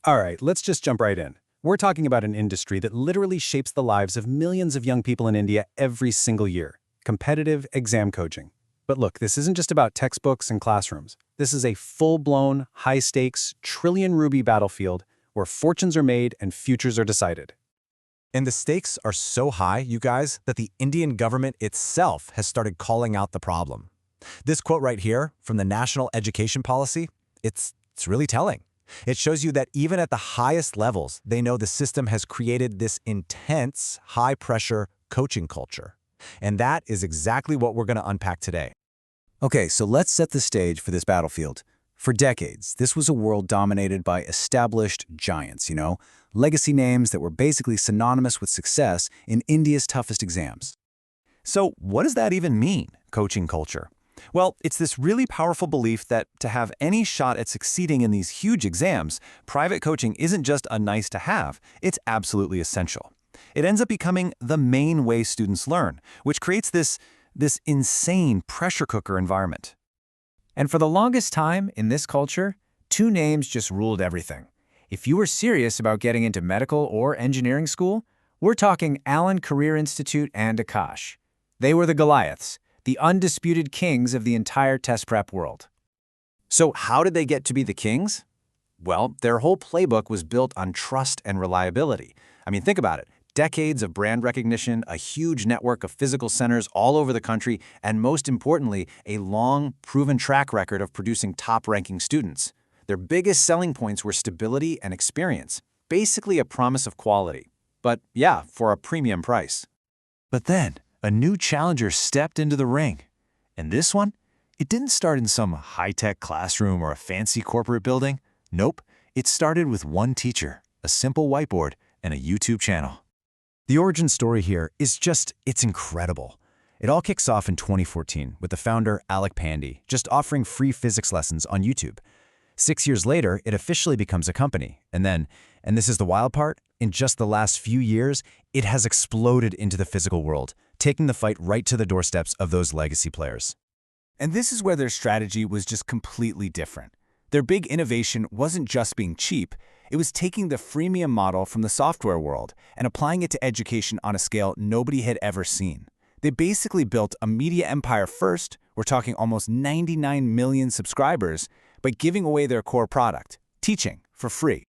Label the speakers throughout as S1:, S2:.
S1: All right, let's just jump right in. We're talking about an industry that literally shapes the lives of millions of young people in India every single year. Competitive exam coaching. But look, this isn't just about textbooks and classrooms. This is a full-blown, high-stakes, trillion-rupee battlefield where fortunes are made and futures are decided.
S2: And the stakes are so high, you guys, that the Indian government itself has started calling out the problem. This quote right here from the National Education Policy, it's really telling. It shows you that even at the highest levels, they know the system has created this intense, high-pressure coaching culture. And that is exactly what we're going to unpack today.
S3: Okay, so let's set the stage for this battlefield. For decades, this was a world dominated by established giants, legacy names that were basically synonymous with success in India's toughest exams.
S4: So what does that even mean, coaching culture? Well, it's this really powerful belief that to have any shot at succeeding in these huge exams, private coaching isn't just a nice-to-have, it's absolutely essential. It ends up becoming the main way students learn, which creates this insane pressure cooker environment.
S5: And for the longest time in this culture, two names just ruled everything. If you were serious about getting into medical or engineering school, we're talking Allen Career Institute and Aakash. They were the Goliaths, the undisputed kings of the entire test prep world.
S4: So how did they get to be the kings? Well, their whole playbook was built on trust and reliability. I mean, think about it. Decades of brand recognition, a huge network of physical centers all over the country, and most importantly, a long, proven track record of producing top-ranking students. Their biggest selling points were stability and experience, basically a promise of quality. But yeah, for a premium price.
S6: But then, a new challenger stepped into the ring. And this one? It didn't start in some high-tech classroom or a fancy corporate building. Nope, it started with one teacher, a simple whiteboard, and a YouTube channel.
S2: The origin story here is it's incredible. It all kicks off in 2014 with the founder, Alec Pandey, just offering free physics lessons on YouTube. 6 years later, it officially becomes a company. And then, and this is the wild part, in just the last few years, it has exploded into the physical world, taking the fight right to the doorsteps of those legacy players.
S5: And this is where their strategy was just completely different. Their big innovation wasn't just being cheap, it was taking the freemium model from the software world and applying it to education on a scale nobody had ever seen. They basically built a media empire first, we're talking almost 99 million subscribers, by giving away their core product, teaching, for free.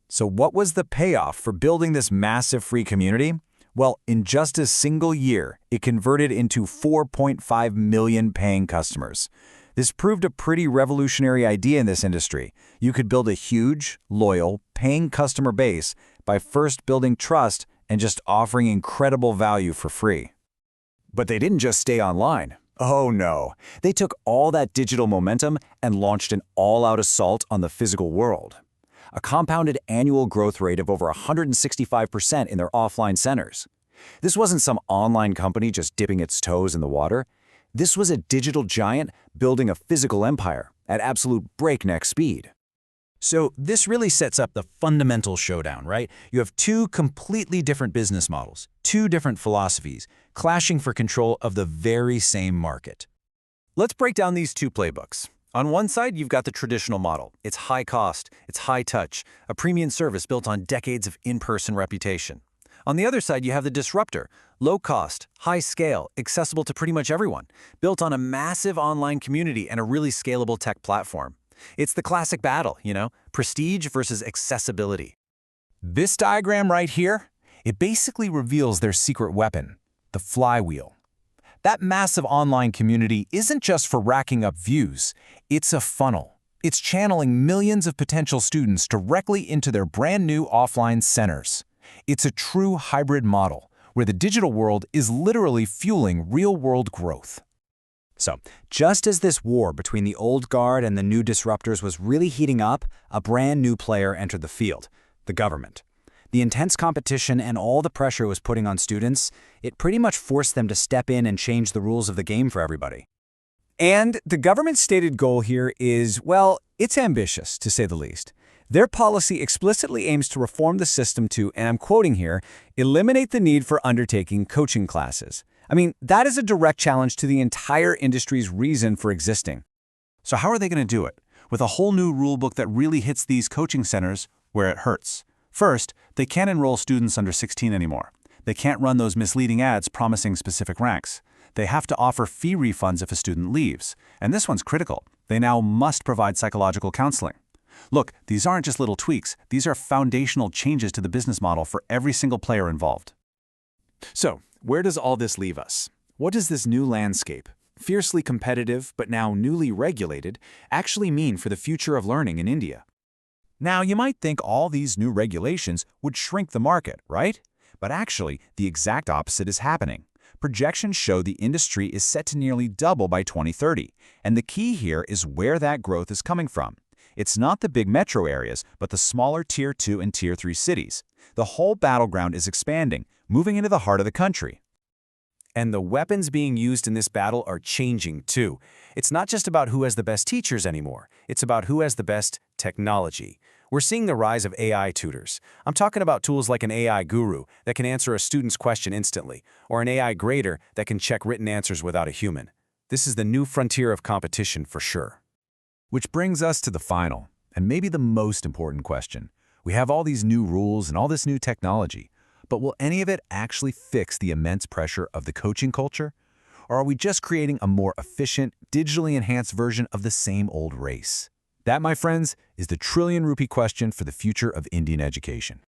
S2: So what was the payoff for building this massive free community? Well, in just a single year, it converted into 4.5 million paying customers. This proved a pretty revolutionary idea in this industry. You could build a huge, loyal, paying customer base by first building trust and just offering incredible value for free.
S3: But they didn't just stay online. Oh no, they took all that digital momentum and launched an all-out assault on the physical world. A compounded annual growth rate of over 165% in their offline centers. This wasn't some online company just dipping its toes in the water. This was a digital giant building a physical empire at absolute breakneck speed.
S6: So this really sets up the fundamental showdown, right? You have two completely different business models, two different philosophies, clashing for control of the very same market.
S4: Let's break down these two playbooks. On one side, you've got the traditional model. It's high cost, it's high touch, a premium service built on decades of in-person reputation. On the other side, you have the disruptor, low cost, high scale, accessible to pretty much everyone, built on a massive online community and a really scalable tech platform. It's the classic battle, prestige versus accessibility.
S2: This diagram right here, it basically reveals their secret weapon, the flywheel. That massive online community isn't just for racking up views, it's a funnel. It's channeling millions of potential students directly into their brand new offline centers. It's a true hybrid model, where the digital world is literally fueling real-world growth.
S3: So, just as this war between the old guard and the new disruptors was really heating up, a brand new player entered the field, the government. The intense competition and all the pressure it was putting on students, it pretty much forced them to step in and change the rules of the game for everybody.
S5: And the government's stated goal here is, well, it's ambitious, to say the least. Their policy explicitly aims to reform the system to, and I'm quoting here, eliminate the need for undertaking coaching classes. I mean, that is a direct challenge to the entire industry's reason for existing.
S6: So how are they going to do it? With a whole new rulebook that really hits these coaching centers
S5: where it hurts. First, they can't enroll students under 16 anymore. They can't run those misleading ads promising specific ranks. They have to offer fee refunds if a student leaves. And this one's critical. They now must provide psychological counseling. Look, these aren't just little tweaks. These are foundational changes to the business model for every single player involved.
S2: So, where does all this leave us? What does this new landscape, fiercely competitive but now newly regulated, actually mean for the future of learning in India?
S3: Now, you might think all these new regulations would shrink the market, right? But actually, the exact opposite is happening. Projections show the industry is set to nearly double by 2030, and the key here is where that growth is coming from. It's not the big metro areas, but the smaller Tier 2 and Tier 3 cities. The whole battleground is expanding, moving into the heart of the country.
S2: And the weapons being used in this battle are changing too. It's not just about who has the best teachers anymore. It's about who has the best technology. We're seeing the rise of AI tutors. I'm talking about tools like an AI guru that can answer a student's question instantly, or an AI grader that can check written answers without a human. This is the new frontier of competition for sure.
S3: Which brings us to the final, and maybe the most important question. We have all these new rules and all this new technology, but will any of it actually fix the immense pressure of the coaching culture? Or are we just creating a more efficient, digitally enhanced version of the same old race? That, my friends, is the trillion-rupee question for the future of Indian education.